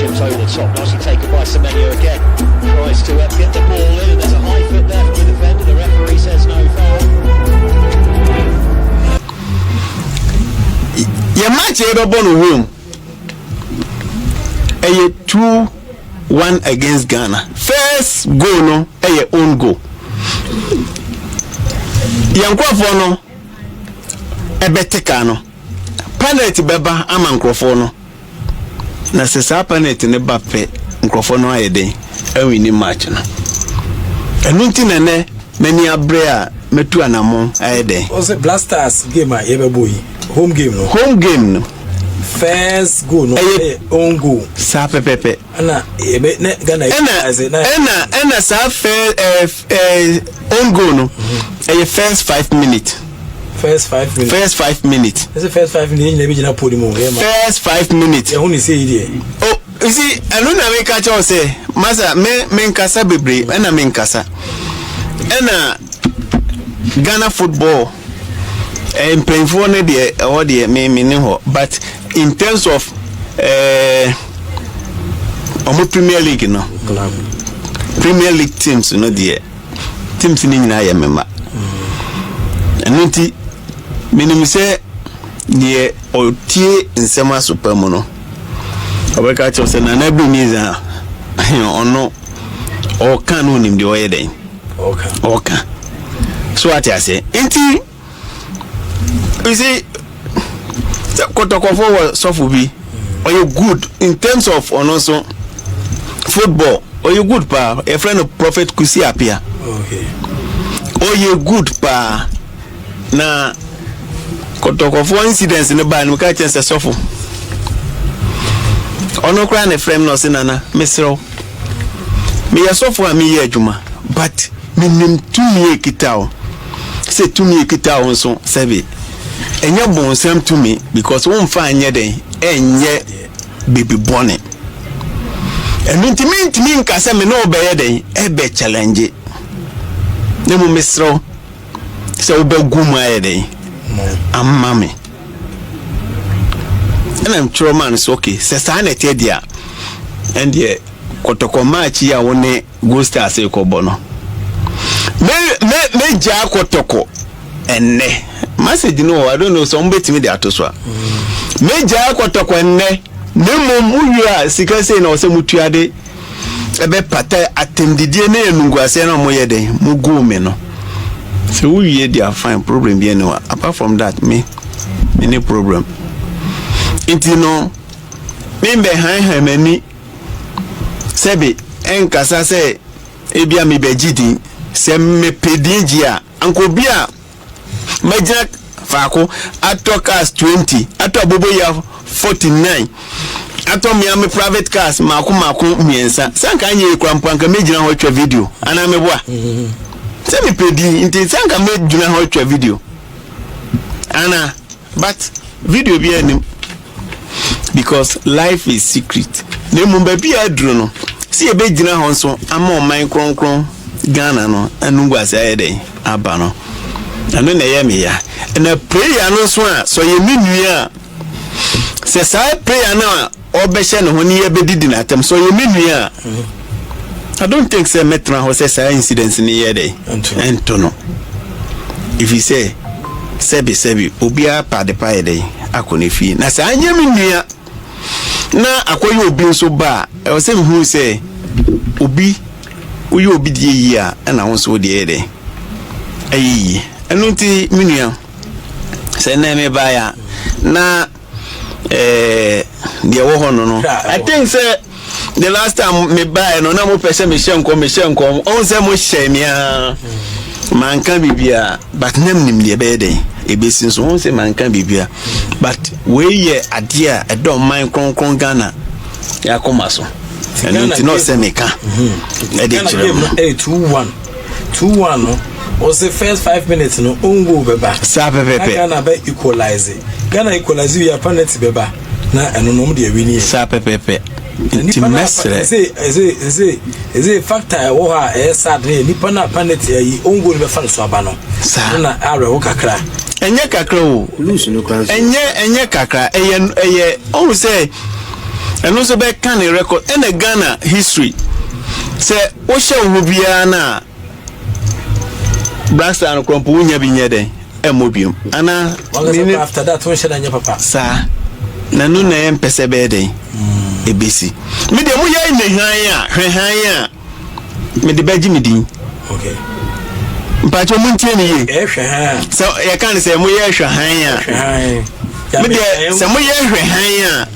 chips over the top. Nicely taken by Semenyo again. Tries to get the ball in, and there's a high foot there from the defender. The referee says no foul. Your match ever born room. 2-1 against Ghana. First goal no, own goal. Yankofo no ebeteka no penalty beba ama nkrofo no na sesa penalty ne ba pe nkrofo no ayeden awini match no enunti nene mani abre a metu anamo ayeden o se Blasters game a yebeboyi home game no first goal no own goal sa pepepe na ebe ne Ghana ena sa own goal no first 5 minutes. First 5 minutes. That's the first 5 minutes. Never jina podium. First 5 minutes. You only say it. Oh, you see, I don't know make catch say, Masa me nkasa bebre, ena me nkasa. Ena Ghana football. Playing for ne de or de me ni ho, but in terms of Premier League no. Premier League teams no de teams ni nyina ya member. Enunti minim se de otie nsema super mu no obeka cho se na bi niza ono o kan onim de oyeden okay so what I say enti you see kotoko forward sofu bi are you good in terms of also football are you good pa a friend of Prophet Kusi apia okay are you good pa na kotoko for incidents in the band we catch chance suffer ono kra na frame no sinana mesro me yasofo am ye adwuma but minim tumi ekitao say tumi ekitao nso sebe enye bonsam tumi because won fa anye den enye baby bonnet entimi nkase me no obeye den ebe challenge ne mu mesro say obeguma ye den amame and I'm sure man is okay sesane tedia and ye kotoko match ya woni go star say ko bono me ja kotoko enne message no I don't know some betimi dey atoso me ja kotoko enne nemo muya sika say na ose mutuade ebe pata atendidie na enunguase na moye den mugu me no so we hear their fine problem be anyway apart from that me any problem it no me be han mani sebe enkasa se ebia me begidi se me pedinji a anko bia majak fako atokas 20 ato bobo ya 49 ato me private cars mako miensa sanka anye kwampanka mejina ho twa video ana meboa se me pedi inti sanka mejina ho twa video ana but video bi anim because life is secret ne mumba bi adru no si ebe gina ho so ama oman kronkron Ghana no anungu ase ayede aba no anu na ye me ya na prayer no so a so ye menua se sai prayer na obehye ne ho ne ye bedidi na atem so ye menua I don't think say metra ho say sai incidents ni ye dey ento no if you say sebi obia pa de pa ye dey akone fi na sa anya menua na akoye obi nso ba e o say hu say obi uyi obi die yi a na ho so de ye dey ayi enunti menua say na me ba ya na de wo ho no I think say the last time me buy no na mo pese me shenkom on say mo shemia man kan bibia but nem nim de be den e be sin so on say man kan bibia but we ye adea e don man kronkron Ghana ya koma so and it no say me kan e dey chire 2-1 no was the first 5 minutes no ongo beba sa pepe Ghana be equalize we are penalty beba na eno no de wini sa pepe inti mesre is a factor wo ha sad nipa na penalty yi ongo be fa so aba no na are wo kakra enye kakra o lose no kran enye kakra eye on say and also be can a record and a Ghana history say o show Hubiana Blaster and Crompunya Binyede Emobium Anna after that when should I papa sir Nanuna M Pesebede ABC Media Muya in the higher me the Benjamin okay Pacho Muntiani so I can't say Muya Shahaya some Muya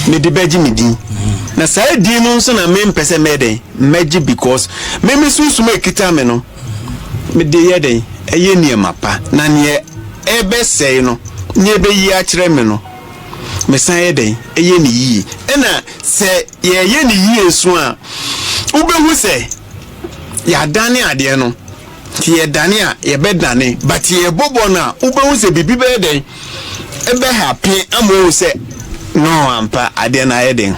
me the Benjamin na say di no so na me mpese mede meji because me susu me kitameno me de yeden eye niema pa na ne ebe sei no ne be yi a kire me no me san yeden eye ni yi na se ye ni yi esu a ubehu se ya dane ade no ti ye dane a ye be dane but ye bobo na ubehu se bibi be den ebe happy amo se no ampa ade na yeden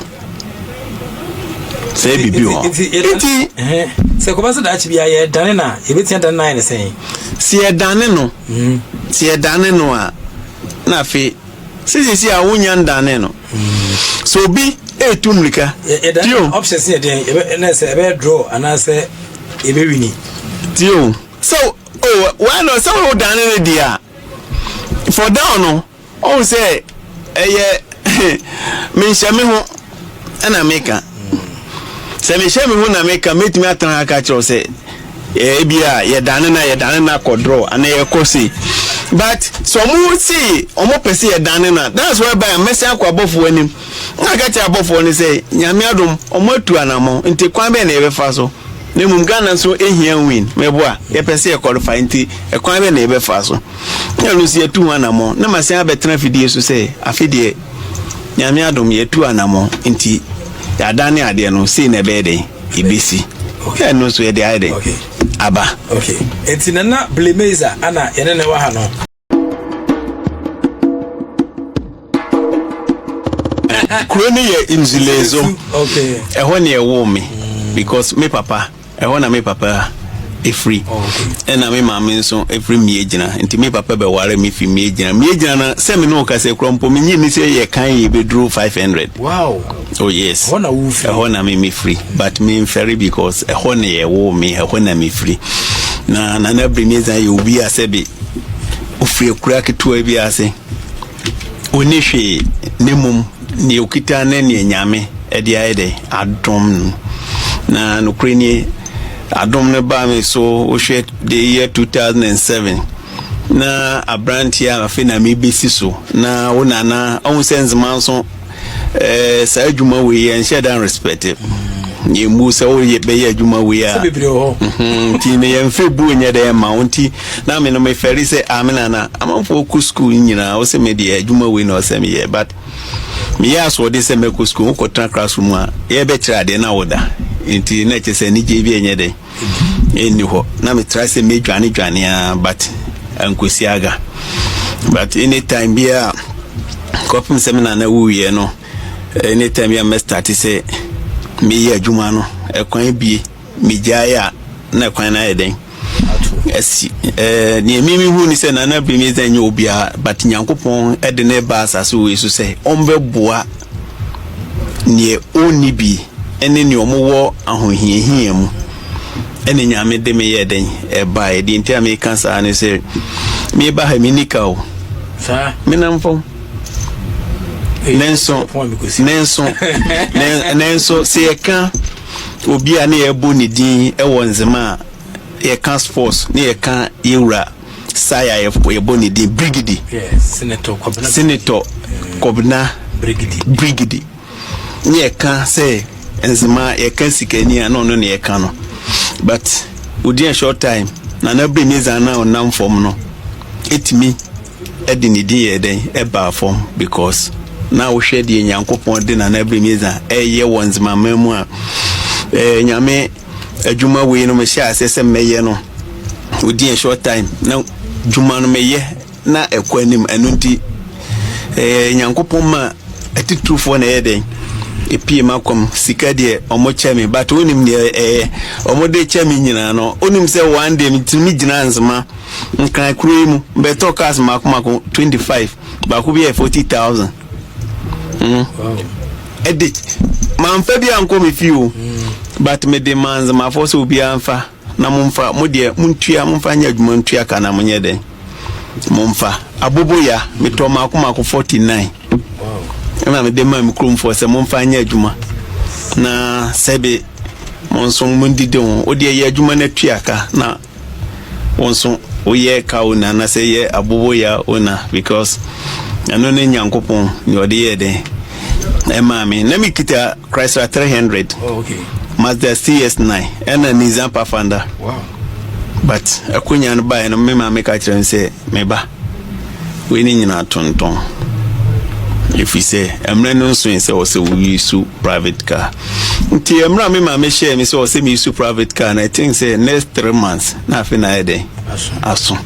say bibi o enti se ko ba se da chi bia ye dane na e betia dane na ye say si e dane no si e dane no a na fe si a wonya dane no so bi etumrika tio options ye den na se e be draw ana se e be wini tio so why no so dane no dia for down no o say me shame ho ana meka se me shame ho na meka metimi atan aka kiro se bia ye dane na kodro ana ye kosi but so mu see omo pese ye dane na that's why by message akwa bofo anim na ga cha bofo ni say nyame adom omo atu anamo nti kwan be na ye be fa so ne mum Ghana so ehia win meboa ye pese ye qualify nti e kwan be na ye be fa so ya no si atu anamo na masen abetena fidie so say afidie nyame adom ye tu anamo nti ya dane ade no see na be dey ibisi okay no so ye dey ade okay aba okay enti na blemeza ana yene ne wa ha no kroni ye inzilezo okay ehwo ne ewo me because me papa ehwo na me papa e free okay na me mama nso e free me ejina nti me papa be ware me fi me ejina na se me no ka se krompo me nyi ni se ye kan ye be draw 500 wow oh yes ehwo na wo free ehwo na me free but me ferry because ehwo ne ye wo me ehwo na me free na brimeza ye obi asebi ofre kura ketua bi ase onihwe nemum ne okita na ne nyame ede ayede adom na nukreni adom ne ba me so o hwe the year 2007 na abrantia afi na me besi so na wonana on sense manso sa adwuma we ye nsheda respect ye musa o ye be ye adwuma we a ti ne ye mfe bu nya de ma wonti na me no me feri se amena na amanfo ku school nyina o se me de adwuma we na o se me ye but me ya so de se me ku school ko tra classroom a ye be kira de na woda nti na che se ni je bi enya de eni ho na me try se me dwane a but ankosi aga but anytime bia kopim seminar na wu ye no anytime ya me start say me ye adwuma no ekwan bie me jaya na ekwan na eden esi ni mimi hu ni se na bi me zanye obia but nyankopon ede ne ba asase we so say ombe boa ni oni bi ene ni omowo ahohiehia mu ene nyame de me ye den e ba e di ntia me kansa ne se me ba ha minika o sa me namfo Nenso se yeka obi a na yebo ni din e wonzema ye kan sports na ye kan yura saya yebo ni din brigidi yes senator Kobna brigidi ye kan se enzema ye kan sikani ana no ye kan no but within short time na bring me zana onam form no etimi edi ni din ye den e ba form because na wo hwe de nyankopon de na bring me zan eye wonzema mamu a nyame adwuma we no me sha asese meye no within short time na dwuma no meye na ekwanim enunti nyankopon ma atitrufo na ye den epi makom sika de omo chemi but onim ne omo de chemi nyina no onim se one day mitimi gina nzema nkan kuro mu beto cars makomako 25 ba ko bi 40,000 wow edit manfa bi anko me fi o but me demands ma force obi anfa na momfa mo de muntua momfa nya adwuma ntua kana monye den momfa aboboya me to makoma ko 49 na me de ma me krom for se momfa nya adwuma na sebe monso mundi don o de ye adwuma na tuaka na wonso oye ka ona na se ye aboboya ona because ano ne nyankopon ni ode ye den e ma me na me kita Chrysler 300 okay Mazda CS9 and a Nissan Pathfinder. Wow. But a kunya no buy no me ma make a chance say me ba we ni nyina tonton. If we say emre no so say o say we use private car. Nti emra me ma me share me say o say me use private car and I think say next 3 months na fi na ede. Aso.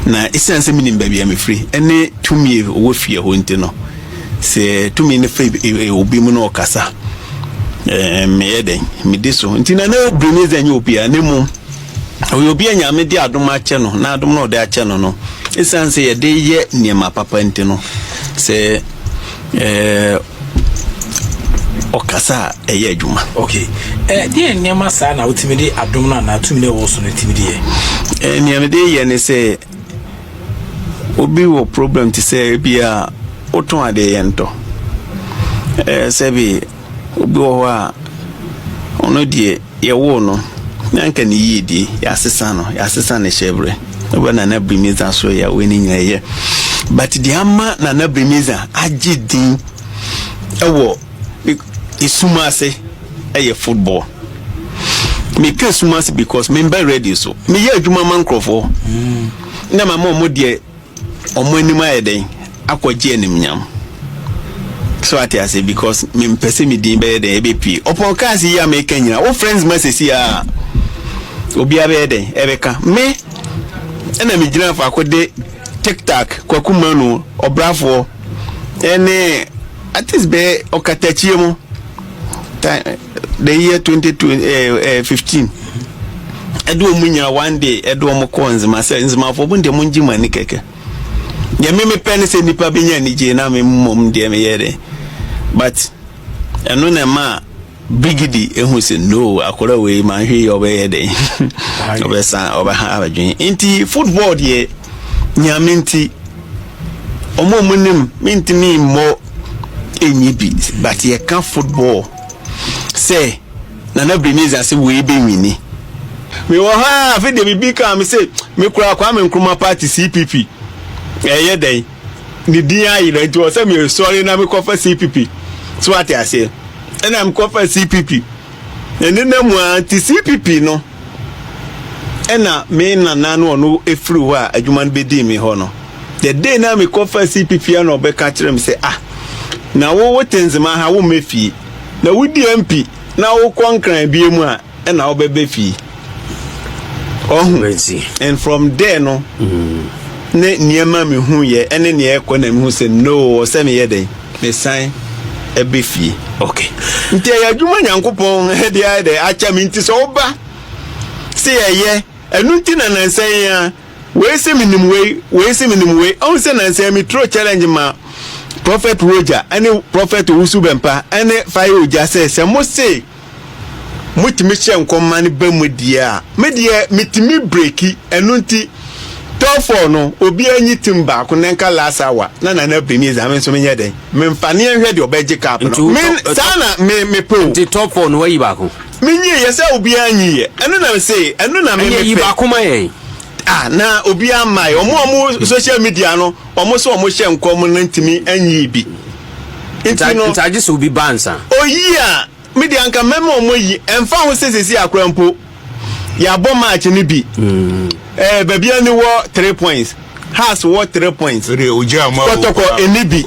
Na essence me nim baby am free. Ene tumi wo fie ho nti no. Say tumi ne free obi mu no kasa. Me yeden me diso ntina na bruneza nya opia nemu obi anya me di adom ache no na adom no de ache no no esanse ye de ye niema papa ntino se okasa eye adwuma okay de niema sa na utimi de adom na tumi ne wo so no timi de niema de ye ne se obi wo problem ti se bia oton ade ye nto se bi obi wo a ono die ye wo no nanka ni yidi ya sesa ne shebre oba na brimiza so ya weni nyeye but the ama na brimiza agidin ewo isumase eye football me ke sumase because me be ready so me ye adwuma mankrofo na mama mo die omo anim ayeden akwaje animnyam. So I say because me pese me din be de ebepi upon kasi ya me kanyina wo friends message ya obi abe de ebeka me ena me gina fa akode TikTok kwakuma no obrafo ene at least be okatachie mu the year 2015 edo munya one day edo mo konzi ma se nzima fo bunde munji mani keke ya me pen se nipa benya ni je na me mom de me yede but eno na ma bigidi ehu se no akora we ma hwe obe yede obe san obe ha abadwen inti football de nyaminti omo munim minti mi mo enyibi but ye kan football say na brimiza se we be wini me wo ha afi de bibi ka me say me kura kwa me nkruma party CPP eye den ni dia yi re jo say me sorry na me kofa CPP so what I say and I'm kofa CPP and na mu anti CPP no ena me na nanu onu efru ho a adwuma be di me ho no the day na me kofa CPP na obeka kire me say na wo tenzima ha wo mefi na wo di MP na wo kwankran bie mu a ena wo bebe fi and from there no ne niema me hu ye ene ne ekọ na me hu say no se me ye den me sign ebe fi okay nti ya adwuma nyankopon he dia de acha me nti so oba se ye enu nti na nansan ya we se minim we on se nansan me throw challenge ma Prophet Roger ene Prophet Usu Bempa ene fire oja se mo se mutimi hye nkomma ne bamudia media mitimi breaki enu nti tofo no obi anyi timba ko nenka last hour na brimiza me so menye den me mfane ehwe de obeje cap no men sana me pro nti tofo no wayi ba ko menye yesa obi anyi ye enu na me say enu na me yi ba ko maye na obi amai omo social media no omo so omo hye nkom no ntimi anyi bi ntaje so obi bansa oyi a media nka memo omo yi emfa ho sesesi akrampo ya bo match ni bi baby ani wo 3 points has wo 3 points protocol enibi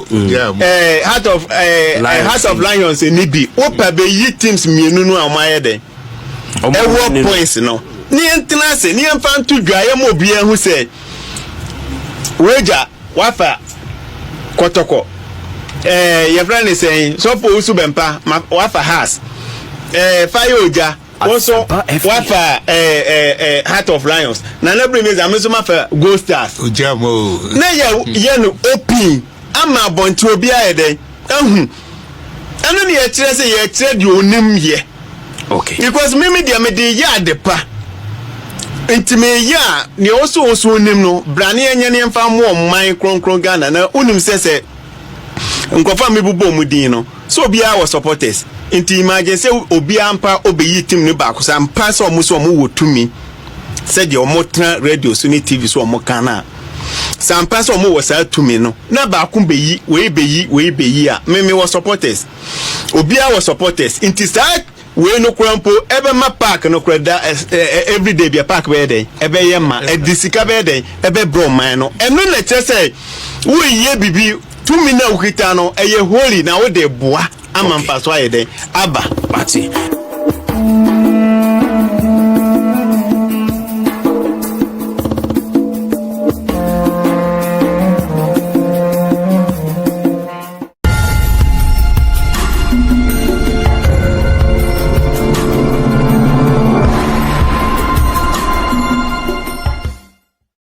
heart of lions enibi wo pa be yi teams mienu no amaye den e wo points no ni entina se ni emfa ntu dwaye mo bia hu se weja wafa protocol your friend is saying so for Usu Bempa wafa has fire oja also wafa Heart of Lions na brimiza amesoma fa Gold Stars ojamo na ye no open ama bonti obi ayede ɛno ne yɛkyerɛ sɛ yɛkyerɛ de onim yɛ. Okay. Because me de yɛ adepa. Nti me ya ne also onim no brane anya ne mfa mo man kronkron Ghana na unim sɛ nkofa me bubo mu din no. So obia was supporters. Nti imagine say obia ampa obeyi team ne ba ko sa ampa so omo wo tumi. Said the omotra radio so ni TV so omo kana. Sampa so omo wo sa tumi no. Na ba ko beyi, we beyi a me was supporters. Obia was supporters. Nti sa we no krampo ebe ma park no kreda every day be park be dey ebe yema edisika be dey ebe bro man no eno na che say we ye bibi 2 minutes ukita no eye holy na wo de boa amampa so aye dey aba Party.